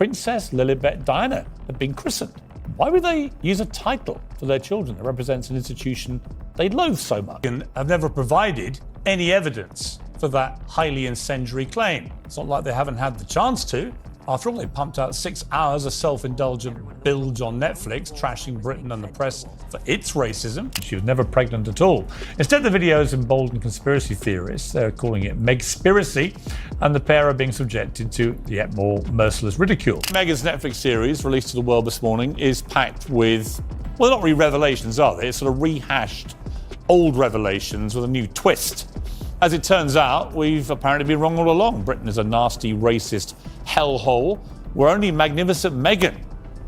Princess Lilibet Diana had been christened. Why would they use a title for their children that represents an institution they loathe so much? And have never provided any evidence for that highly incendiary claim. It's not like they haven't had the chance to. After all, they pumped out 6 hours of self-indulgent bilge on Netflix, trashing Britain and the press for its racism. She was never pregnant at all. Instead, the videos embolden conspiracy theorists. They're calling it Megspiracy, and the pair are being subjected to yet more merciless ridicule. Meghan's Netflix series, released to the world this morning, is packed with, well, not really revelations, are they? It's sort of rehashed old revelations with a new twist. As it turns out, we've apparently been wrong all along. Britain is a nasty, racist hellhole where only magnificent Meghan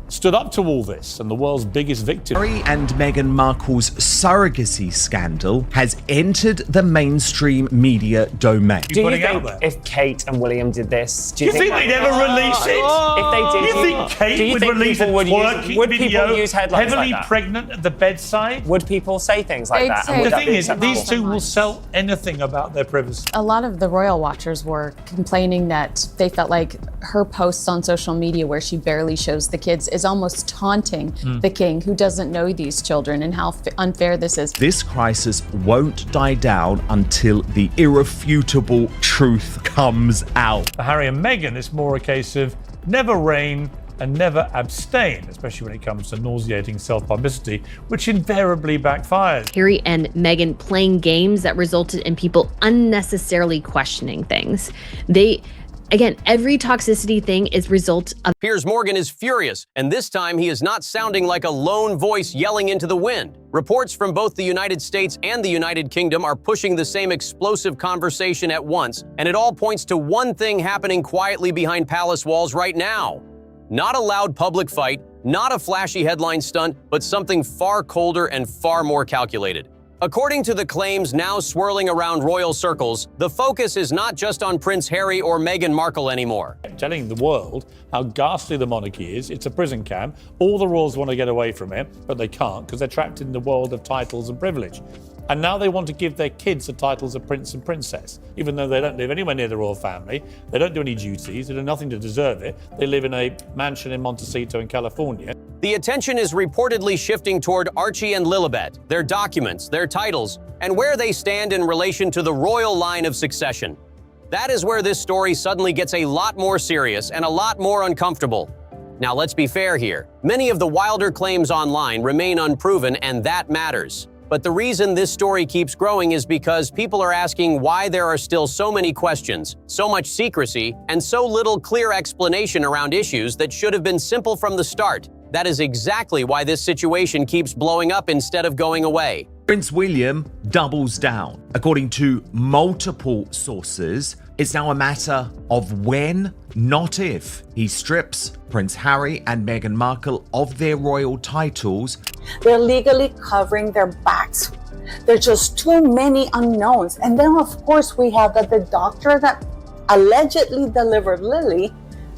stood up to all this, and the world's biggest victim. Harry and Meghan Markle's surrogacy scandal has entered the mainstream media domain. Do you think if Kate and William did this, do you think they'd ever release it? If they did, do you think Kate would release a twerking video, use headlines heavily like that? pregnant at the bedside? Would people say things like that? The thing is, these two will sell anything about their privacy. A lot of the royal watchers were complaining that they felt like her posts on social media where she barely shows the kids is almost taunting the king, who doesn't know these children, and how unfair this is. This crisis won't die down until the irrefutable truth comes out. For Harry and Meghan, it's more a case of never reign and never abstain, especially when it comes to nauseating self-publicity, which invariably backfires. Harry and Meghan playing games that resulted in people unnecessarily questioning things. Again, every toxicity thing is result of... Piers Morgan is furious, and this time he is not sounding like a lone voice yelling into the wind. Reports from both the United States and the United Kingdom are pushing the same explosive conversation at once, and it all points to one thing happening quietly behind palace walls right now. Not a loud public fight, not a flashy headline stunt, but something far colder and far more calculated. According to the claims now swirling around royal circles, the focus is not just on Prince Harry or Meghan Markle anymore. Telling the world how ghastly the monarchy is, it's a prison camp. All the royals want to get away from it, but they can't because they're trapped in the world of titles and privilege. And now they want to give their kids the titles of prince and princess, even though they don't live anywhere near the royal family. They don't do any duties. They do nothing to deserve it. They live in a mansion in Montecito in California. The attention is reportedly shifting toward Archie and Lilibet, their documents, their titles, and where they stand in relation to the royal line of succession. That is where this story suddenly gets a lot more serious and a lot more uncomfortable. Now, let's be fair here. Many of the wilder claims online remain unproven, and that matters. But the reason this story keeps growing is because people are asking why there are still so many questions, so much secrecy, and so little clear explanation around issues that should have been simple from the start. That is exactly why this situation keeps blowing up instead of going away. Prince William doubles down. According to multiple sources, it's now a matter of when, not if, he strips Prince Harry and Meghan Markle of their royal titles. They're legally covering their backs. There's just too many unknowns. And then, of course, we have that the doctor that allegedly delivered Lily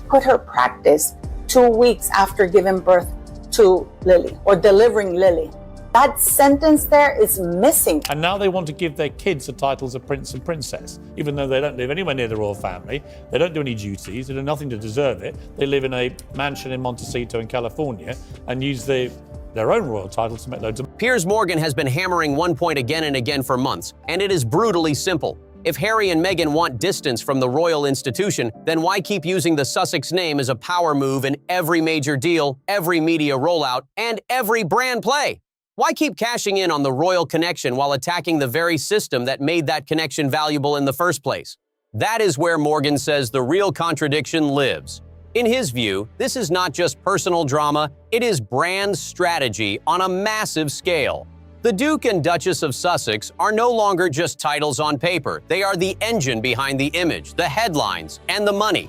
quit her practice 2 weeks after giving birth to Lily, or delivering Lily. That sentence there is missing. And now they want to give their kids the titles of prince and princess, even though they don't live anywhere near the royal family. They don't do any duties. They do nothing to deserve it. They live in a mansion in Montecito in California and use their own royal titles to make loads of... Piers Morgan has been hammering one point again and again for months, and it is brutally simple. If Harry and Meghan want distance from the royal institution, then why keep using the Sussex name as a power move in every major deal, every media rollout, and every brand play? Why keep cashing in on the royal connection while attacking the very system that made that connection valuable in the first place? That is where Morgan says the real contradiction lives. In his view, this is not just personal drama, it is brand strategy on a massive scale. The Duke and Duchess of Sussex are no longer just titles on paper. They are the engine behind the image, the headlines, and the money.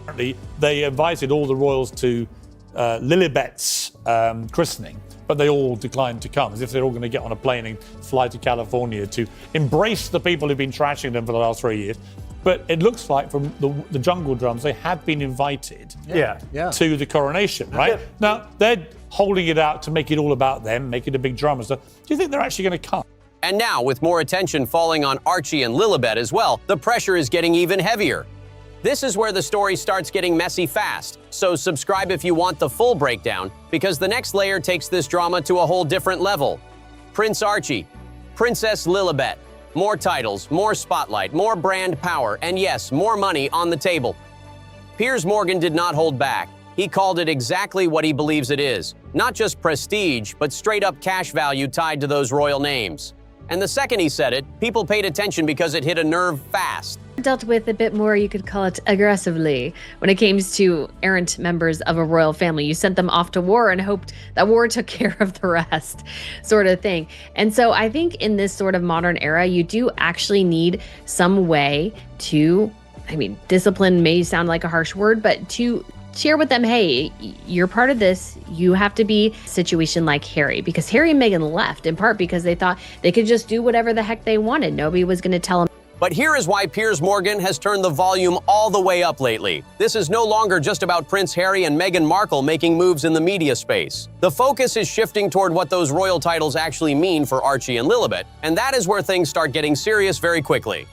They invited all the royals to Lilibet's christening, but they all declined to come, as if they're all going to get on a plane and fly to California to embrace the people who've been trashing them for the last 3 years. But it looks like from the jungle drums, they have been invited to the coronation, right? Now, they're holding it out to make it all about them, make it a big drama. So do you think they're actually going to come? And now, with more attention falling on Archie and Lilibet as well, the pressure is getting even heavier. This is where the story starts getting messy fast, so subscribe if you want the full breakdown, because the next layer takes this drama to a whole different level. Prince Archie, Princess Lilibet, more titles, more spotlight, more brand power, and yes, more money on the table. Piers Morgan did not hold back. He called it exactly what he believes it is, not just prestige, but straight-up cash value tied to those royal names. And the second he said it, people paid attention because it hit a nerve fast. Dealt with a bit more, you could call it aggressively, when it came to errant members of a royal family. You sent them off to war and hoped that war took care of the rest, sort of thing. And so I think in this sort of modern era, you do actually need some way to, discipline may sound like a harsh word, but to share with them, hey, you're part of this. You have to be a situation like Harry, because Harry and Meghan left in part because they thought they could just do whatever the heck they wanted. Nobody was going to tell them. But here is why Piers Morgan has turned the volume all the way up lately. This is no longer just about Prince Harry and Meghan Markle making moves in the media space. The focus is shifting toward what those royal titles actually mean for Archie and Lilibet, and that is where things start getting serious very quickly.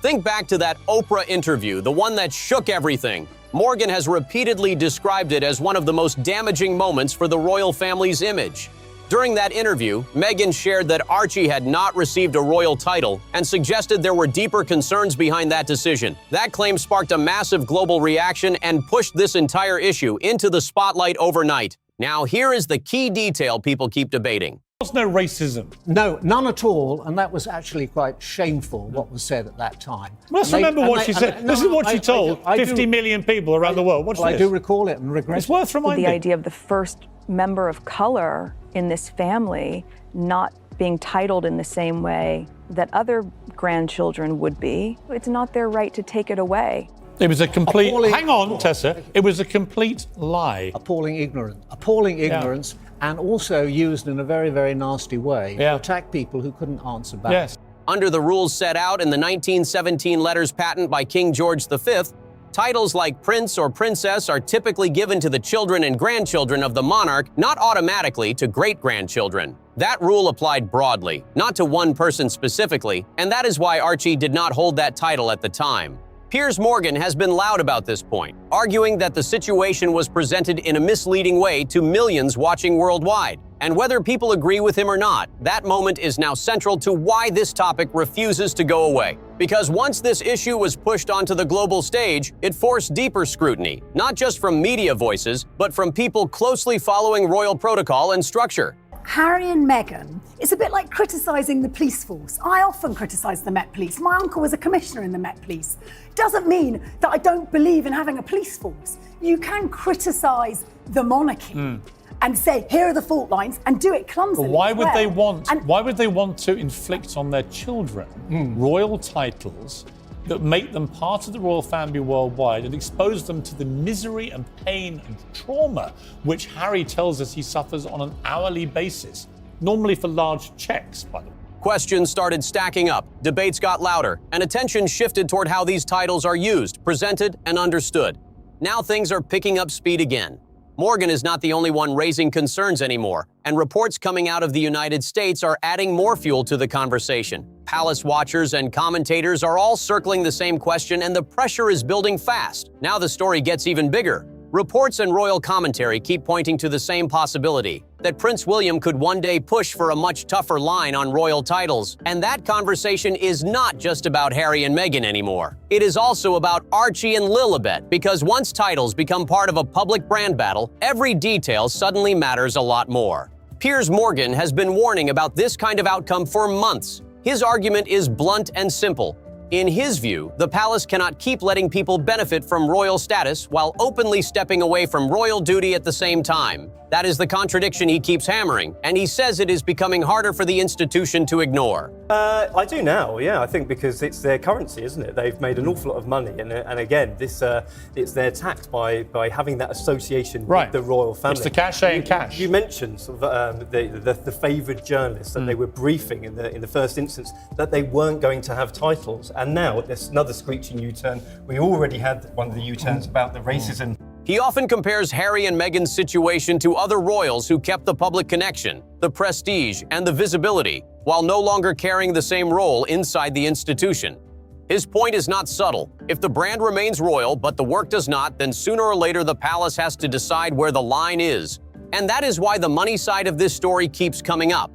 Think back to that Oprah interview, the one that shook everything. Morgan has repeatedly described it as one of the most damaging moments for the royal family's image. During that interview, Meghan shared that Archie had not received a royal title and suggested there were deeper concerns behind that decision. That claim sparked a massive global reaction and pushed this entire issue into the spotlight overnight. Now, here is the key detail people keep debating. There's no racism. No, none at all, and that was actually quite shameful, what was said at that time. Let's remember what she said. This is what she told 50 million people around the world. Watch this. I do recall it and regret it. It's worth reminding. The idea of the first member of color in this family not being titled in the same way that other grandchildren would be, it's not their right to take it away. It was a complete... Hang on, Tessa. It was a complete lie. Appalling ignorance, and also used in a very, very nasty way to attack people who couldn't answer back. Yes. Under the rules set out in the 1917 letters patent by King George V, titles like prince or princess are typically given to the children and grandchildren of the monarch, not automatically to great-grandchildren. That rule applied broadly, not to one person specifically, and that is why Archie did not hold that title at the time. Piers Morgan has been loud about this point, arguing that the situation was presented in a misleading way to millions watching worldwide. And whether people agree with him or not, that moment is now central to why this topic refuses to go away. Because once this issue was pushed onto the global stage, it forced deeper scrutiny, not just from media voices, but from people closely following royal protocol and structure. Harry and Meghan, it's a bit like criticising the police force. I often criticise the Met Police. My uncle was a commissioner in the Met Police. Doesn't mean that I don't believe in having a police force. You can criticise the monarchy and say, here are the fault lines, and do it clumsily. But why would they want to inflict on their children royal titles that make them part of the royal family worldwide and expose them to the misery and pain and trauma which Harry tells us he suffers on an hourly basis, normally for large checks, by the way? Questions started stacking up, debates got louder, and attention shifted toward how these titles are used, presented, and understood. Now things are picking up speed again. Morgan is not the only one raising concerns anymore, and reports coming out of the United States are adding more fuel to the conversation. Palace watchers and commentators are all circling the same question, and the pressure is building fast. Now the story gets even bigger. Reports and royal commentary keep pointing to the same possibility, that Prince William could one day push for a much tougher line on royal titles. And that conversation is not just about Harry and Meghan anymore. It is also about Archie and Lilibet, because once titles become part of a public brand battle, every detail suddenly matters a lot more. Piers Morgan has been warning about this kind of outcome for months. His argument is blunt and simple. In his view, the palace cannot keep letting people benefit from royal status while openly stepping away from royal duty at the same time. That is the contradiction he keeps hammering, and he says it is becoming harder for the institution to ignore. I do now, yeah. I think because it's their currency, isn't it? They've made an awful lot of money, and again, it's their tax by having that association with the royal family. It's the cachet and cash. You mentioned sort of, the favoured journalists that they were briefing in the first instance that they weren't going to have titles, and now there's another screeching U-turn. We already had one of the U-turns about the racism. He often compares Harry and Meghan's situation to other royals who kept the public connection, the prestige, and the visibility, while no longer carrying the same role inside the institution. His point is not subtle. If the brand remains royal, but the work does not, then sooner or later the palace has to decide where the line is. And that is why the money side of this story keeps coming up.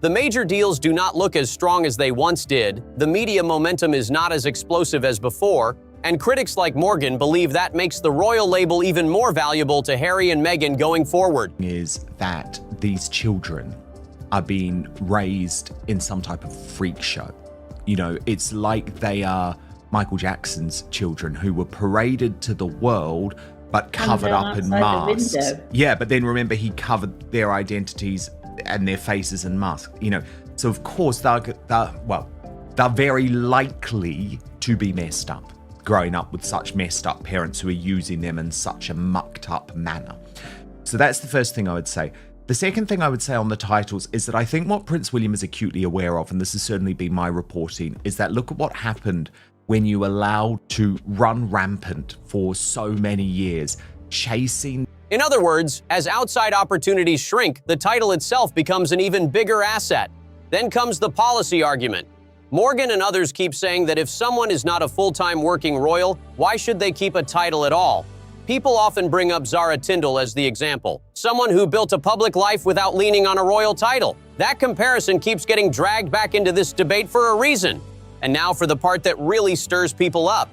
The major deals do not look as strong as they once did, the media momentum is not as explosive as before, and critics like Morgan believe that makes the royal label even more valuable to Harry and Meghan going forward. Is that these children are being raised in some type of freak show. You know, it's like they are Michael Jackson's children who were paraded to the world but covered up in masks. Yeah, but then remember, he covered their identities and their faces in masks. You know, so of course they're very likely to be messed up, growing up with such messed up parents who are using them in such a mucked up manner. So that's the first thing I would say. The second thing I would say on the titles is that I think what Prince William is acutely aware of, and this has certainly been my reporting, is that look at what happened when you allowed to run rampant for so many years, chasing. In other words, as outside opportunities shrink, the title itself becomes an even bigger asset. Then comes the policy argument. Morgan and others keep saying that if someone is not a full-time working royal, why should they keep a title at all? People often bring up Zara Tindall as the example, someone who built a public life without leaning on a royal title. That comparison keeps getting dragged back into this debate for a reason. And now for the part that really stirs people up.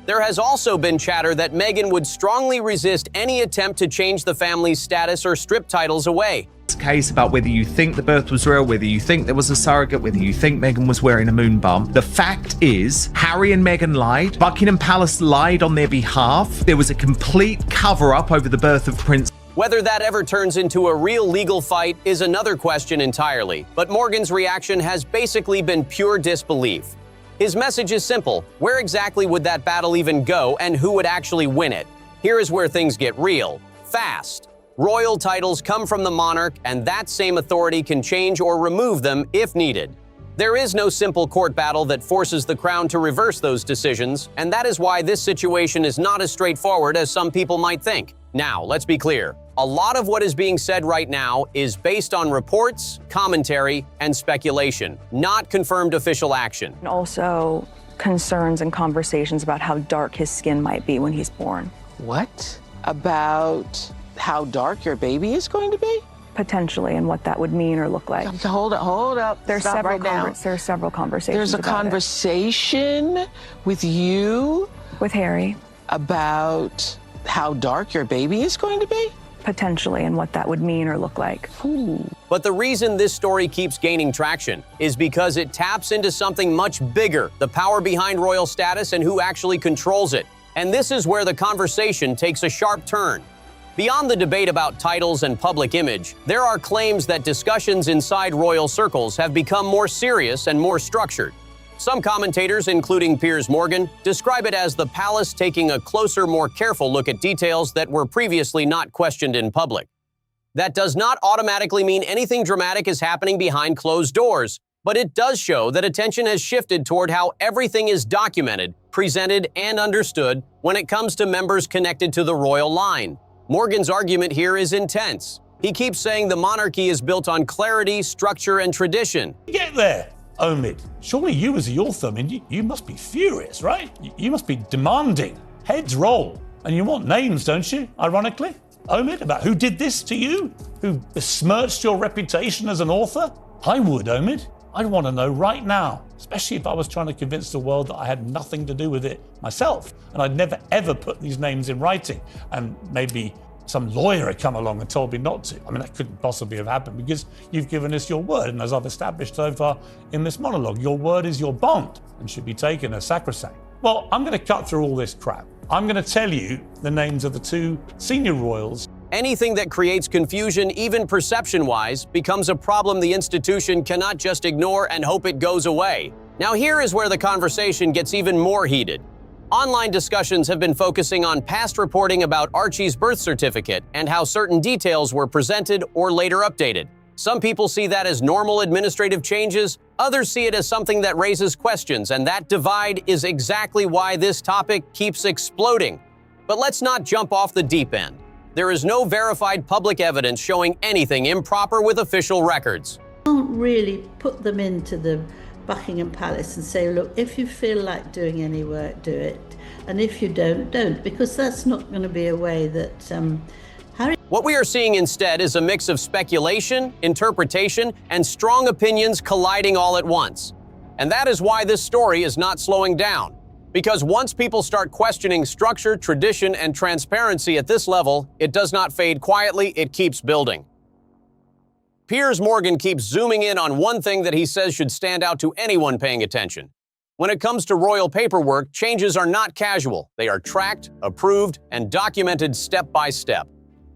There has also been chatter that Meghan would strongly resist any attempt to change the family's status or strip titles away. This case about whether you think the birth was real, whether you think there was a surrogate, whether you think Meghan was wearing a moon bump. The fact is, Harry and Meghan lied. Buckingham Palace lied on their behalf. There was a complete cover-up over the birth of Prince. Whether that ever turns into a real legal fight is another question entirely, but Morgan's reaction has basically been pure disbelief. His message is simple. Where exactly would that battle even go, and who would actually win it? Here is where things get real. Fast. Royal titles come from the monarch, and that same authority can change or remove them if needed. There is no simple court battle that forces the crown to reverse those decisions, and that is why this situation is not as straightforward as some people might think. Now, let's be clear. A lot of what is being said right now is based on reports, commentary, and speculation, not confirmed official action. And also concerns and conversations about how dark his skin might be when he's born. What? About how dark your baby is going to be? Potentially, and what that would mean or look like. Hold up. There's Stop several right now. There's several conversations. There's a about conversation with you, with Harry, about how dark your baby is going to be? Potentially, and what that would mean or look like. But the reason this story keeps gaining traction is because it taps into something much bigger, the power behind royal status and who actually controls it. And this is where the conversation takes a sharp turn. Beyond the debate about titles and public image, there are claims that discussions inside royal circles have become more serious and more structured. Some commentators, including Piers Morgan, describe it as the palace taking a closer, more careful look at details that were previously not questioned in public. That does not automatically mean anything dramatic is happening behind closed doors, but it does show that attention has shifted toward how everything is documented, presented, and understood when it comes to members connected to the royal line. Morgan's argument here is intense. He keeps saying the monarchy is built on clarity, structure, and tradition. Get there, Omid. Surely you as the author, I mean, you must be furious, right? You must be demanding. Heads roll. And you want names, don't you, ironically? Omid, about who did this to you? Who besmirched your reputation as an author? I would, Omid. I'd want to know right now, especially if I was trying to convince the world that I had nothing to do with it myself, and I'd never ever put these names in writing, and maybe some lawyer had come along and told me not to. I mean, that couldn't possibly have happened because you've given us your word, and as I've established so far in this monologue, your word is your bond and should be taken as sacrosanct. Well, I'm going to cut through all this crap. I'm going to tell you the names of the two senior royals. Anything that creates confusion, even perception-wise, becomes a problem the institution cannot just ignore and hope it goes away. Now here is where the conversation gets even more heated. Online discussions have been focusing on past reporting about Archie's birth certificate and how certain details were presented or later updated. Some people see that as normal administrative changes, others see it as something that raises questions, and that divide is exactly why this topic keeps exploding. But let's not jump off the deep end. There is no verified public evidence showing anything improper with official records. Can't really put them into the Buckingham Palace and say, look, if you feel like doing any work, do it. And if you don't, don't, because that's not going to be a way that Harry... What we are seeing instead is a mix of speculation, interpretation, and strong opinions colliding all at once. And that is why this story is not slowing down. Because once people start questioning structure, tradition, and transparency at this level, it does not fade quietly, it keeps building. Piers Morgan keeps zooming in on one thing that he says should stand out to anyone paying attention. When it comes to royal paperwork, changes are not casual. They are tracked, approved, and documented step by step.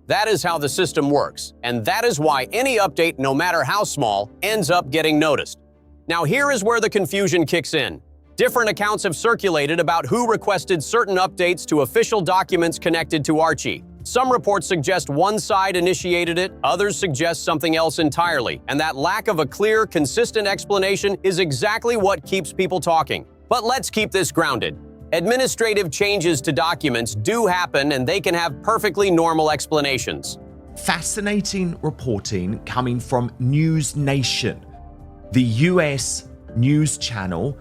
That is how the system works, and that is why any update, no matter how small, ends up getting noticed. Now here is where the confusion kicks in. Different accounts have circulated about who requested certain updates to official documents connected to Archie. Some reports suggest one side initiated it, others suggest something else entirely, and that lack of a clear, consistent explanation is exactly what keeps people talking. But let's keep this grounded. Administrative changes to documents do happen, and they can have perfectly normal explanations. Fascinating reporting coming from News Nation, the US news channel,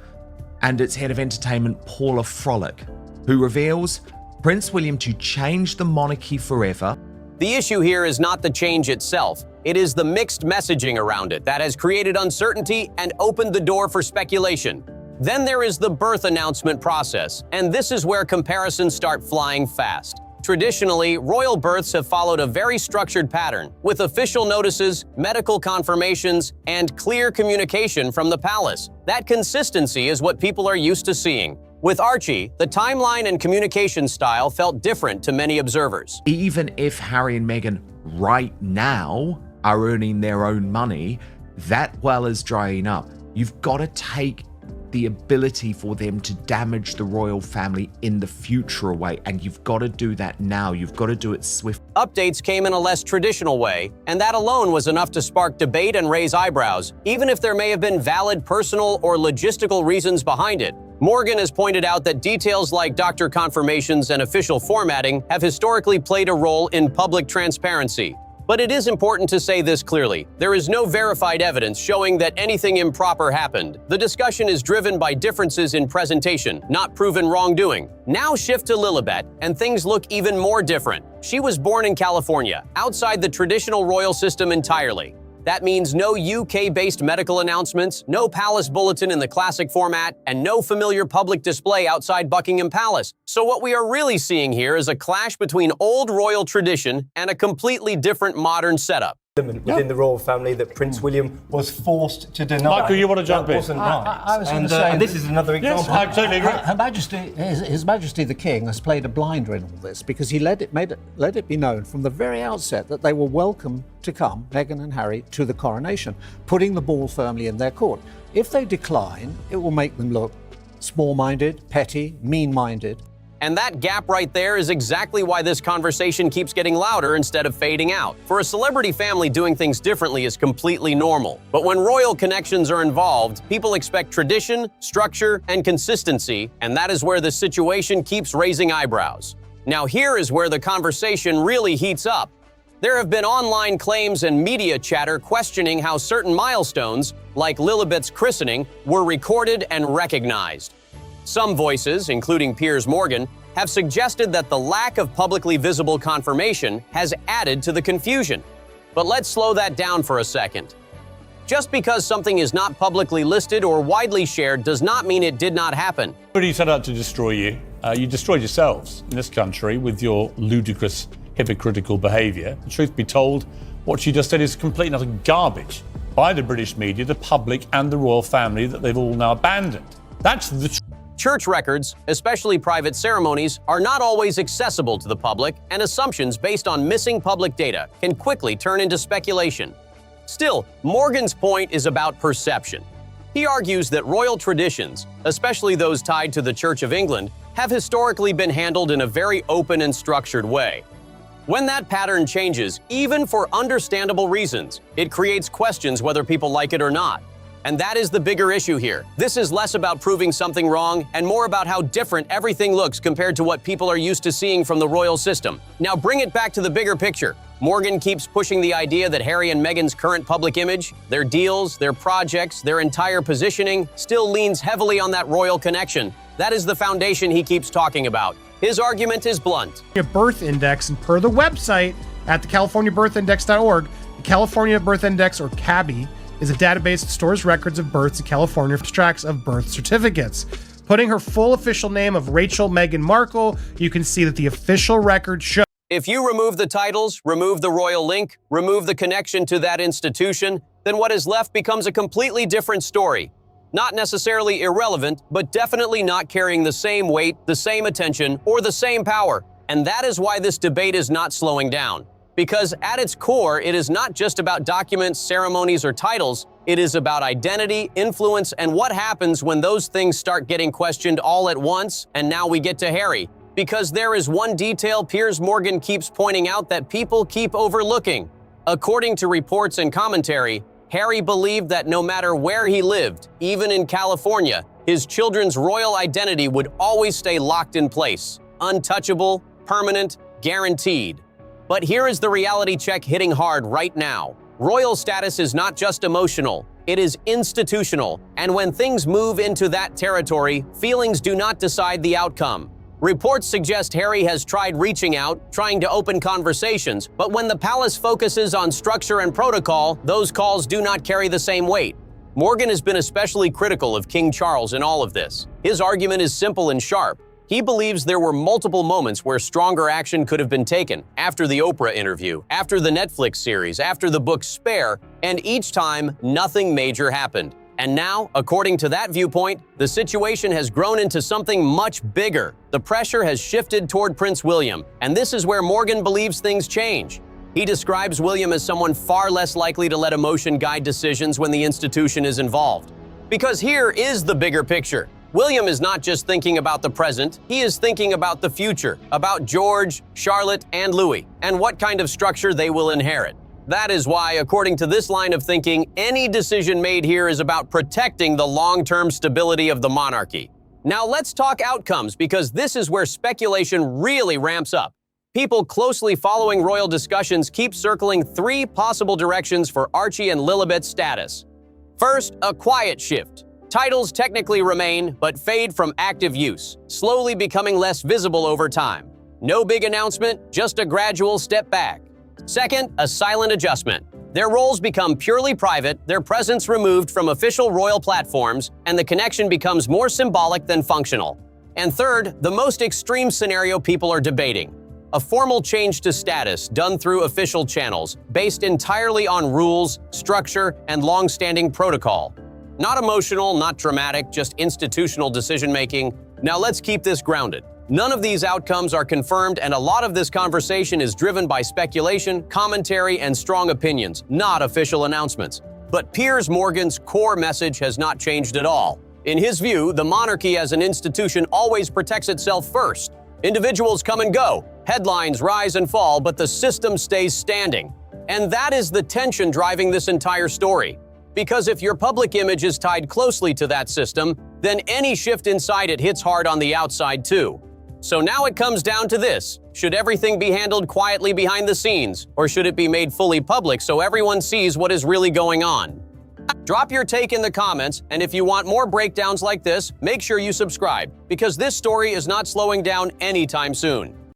and its head of entertainment, Paula Frolic, who reveals Prince William to change the monarchy forever. The issue here is not the change itself. It is the mixed messaging around it that has created uncertainty and opened the door for speculation. Then there is the birth announcement process, and this is where comparisons start flying fast. Traditionally, royal births have followed a very structured pattern, with official notices, medical confirmations, and clear communication from the palace. That consistency is what people are used to seeing. With Archie, the timeline and communication style felt different to many observers. Even if Harry and Meghan right now are earning their own money, that well is drying up. You've got to take the ability for them to damage the royal family in the future away, and you've got to do that now. You've got to do it swiftly. Updates came in a less traditional way, and that alone was enough to spark debate and raise eyebrows, even if there may have been valid personal or logistical reasons behind it. Morgan has pointed out that details like doctor confirmations and official formatting have historically played a role in public transparency. But it is important to say this clearly. There is no verified evidence showing that anything improper happened. The discussion is driven by differences in presentation, not proven wrongdoing. Now shift to Lilibet, and things look even more different. She was born in California, outside the traditional royal system entirely. That means no UK-based medical announcements, no palace bulletin in the classic format, and no familiar public display outside Buckingham Palace. So what we are really seeing here is a clash between old royal tradition and a completely different modern setup. Within the royal family that Prince William was forced to deny. Michael, you want to jump in? Wasn't right. I was going to say, and this is another example. Yes, I totally agree. Her Majesty, His Majesty the King has played a blinder in all this because he let it be known from the very outset that they were welcome to come, Meghan and Harry, to the coronation, putting the ball firmly in their court. If they decline, it will make them look small-minded, petty, mean-minded. And that gap right there is exactly why this conversation keeps getting louder instead of fading out. For a celebrity family, doing things differently is completely normal. But when royal connections are involved, people expect tradition, structure, and consistency, and that is where the situation keeps raising eyebrows. Now here is where the conversation really heats up. There have been online claims and media chatter questioning how certain milestones, like Lilibet's christening, were recorded and recognized. Some voices, including Piers Morgan, have suggested that the lack of publicly visible confirmation has added to the confusion. But let's slow that down for a second. Just because something is not publicly listed or widely shared does not mean it did not happen. Somebody set out to destroy you. You destroyed yourselves in this country with your ludicrous, hypocritical behaviour. The truth be told, what you just said is complete and utter garbage by the British media, the public, and the royal family that they've all now abandoned. That's the truth. Church records, especially private ceremonies, are not always accessible to the public, and assumptions based on missing public data can quickly turn into speculation. Still, Morgan's point is about perception. He argues that royal traditions, especially those tied to the Church of England, have historically been handled in a very open and structured way. When that pattern changes, even for understandable reasons, it creates questions whether people like it or not. And that is the bigger issue here. This is less about proving something wrong and more about how different everything looks compared to what people are used to seeing from the royal system. Now bring it back to the bigger picture. Morgan keeps pushing the idea that Harry and Meghan's current public image, their deals, their projects, their entire positioning, still leans heavily on that royal connection. That is the foundation he keeps talking about. His argument is blunt. A birth index, and per the website at the CaliforniaBirthIndex.org, the California Birth Index, or CABI, is a database that stores records of births in California, extracts of birth certificates. Putting her full official name of Rachel Meghan Markle, you can see that the official record shows. If you remove the titles, remove the royal link, remove the connection to that institution, then what is left becomes a completely different story. Not necessarily irrelevant, but definitely not carrying the same weight, the same attention, or the same power. And that is why this debate is not slowing down. Because at its core, it is not just about documents, ceremonies, or titles. It is about identity, influence, and what happens when those things start getting questioned all at once. And now we get to Harry. Because there is one detail Piers Morgan keeps pointing out that people keep overlooking. According to reports and commentary, Harry believed that no matter where he lived, even in California, his children's royal identity would always stay locked in place, untouchable, permanent, guaranteed. But here is the reality check hitting hard right now. Royal status is not just emotional, it is institutional, and when things move into that territory, feelings do not decide the outcome. Reports suggest Harry has tried reaching out, trying to open conversations, but when the palace focuses on structure and protocol, those calls do not carry the same weight. Morgan has been especially critical of King Charles in all of this. His argument is simple and sharp. He believes there were multiple moments where stronger action could have been taken, after the Oprah interview, after the Netflix series, after the book Spare, and each time, nothing major happened. And now, according to that viewpoint, the situation has grown into something much bigger. The pressure has shifted toward Prince William, and this is where Morgan believes things change. He describes William as someone far less likely to let emotion guide decisions when the institution is involved. Because here is the bigger picture. William is not just thinking about the present, he is thinking about the future, about George, Charlotte, and Louis, and what kind of structure they will inherit. That is why, according to this line of thinking, any decision made here is about protecting the long-term stability of the monarchy. Now let's talk outcomes, because this is where speculation really ramps up. People closely following royal discussions keep circling three possible directions for Archie and Lilibet's status. First, a quiet shift. Titles technically remain, but fade from active use, slowly becoming less visible over time. No big announcement, just a gradual step back. Second, a silent adjustment. Their roles become purely private, their presence removed from official royal platforms, and the connection becomes more symbolic than functional. And third, the most extreme scenario people are debating. A formal change to status done through official channels, based entirely on rules, structure, and long-standing protocol. Not emotional, not dramatic, just institutional decision-making. Now let's keep this grounded. None of these outcomes are confirmed, and a lot of this conversation is driven by speculation, commentary, and strong opinions, not official announcements. But Piers Morgan's core message has not changed at all. In his view, the monarchy as an institution always protects itself first. Individuals come and go, headlines rise and fall, but the system stays standing. And that is the tension driving this entire story. Because if your public image is tied closely to that system, then any shift inside it hits hard on the outside too. So now it comes down to this. Should everything be handled quietly behind the scenes, or should it be made fully public so everyone sees what is really going on? Drop your take in the comments, and if you want more breakdowns like this, make sure you subscribe, because this story is not slowing down anytime soon.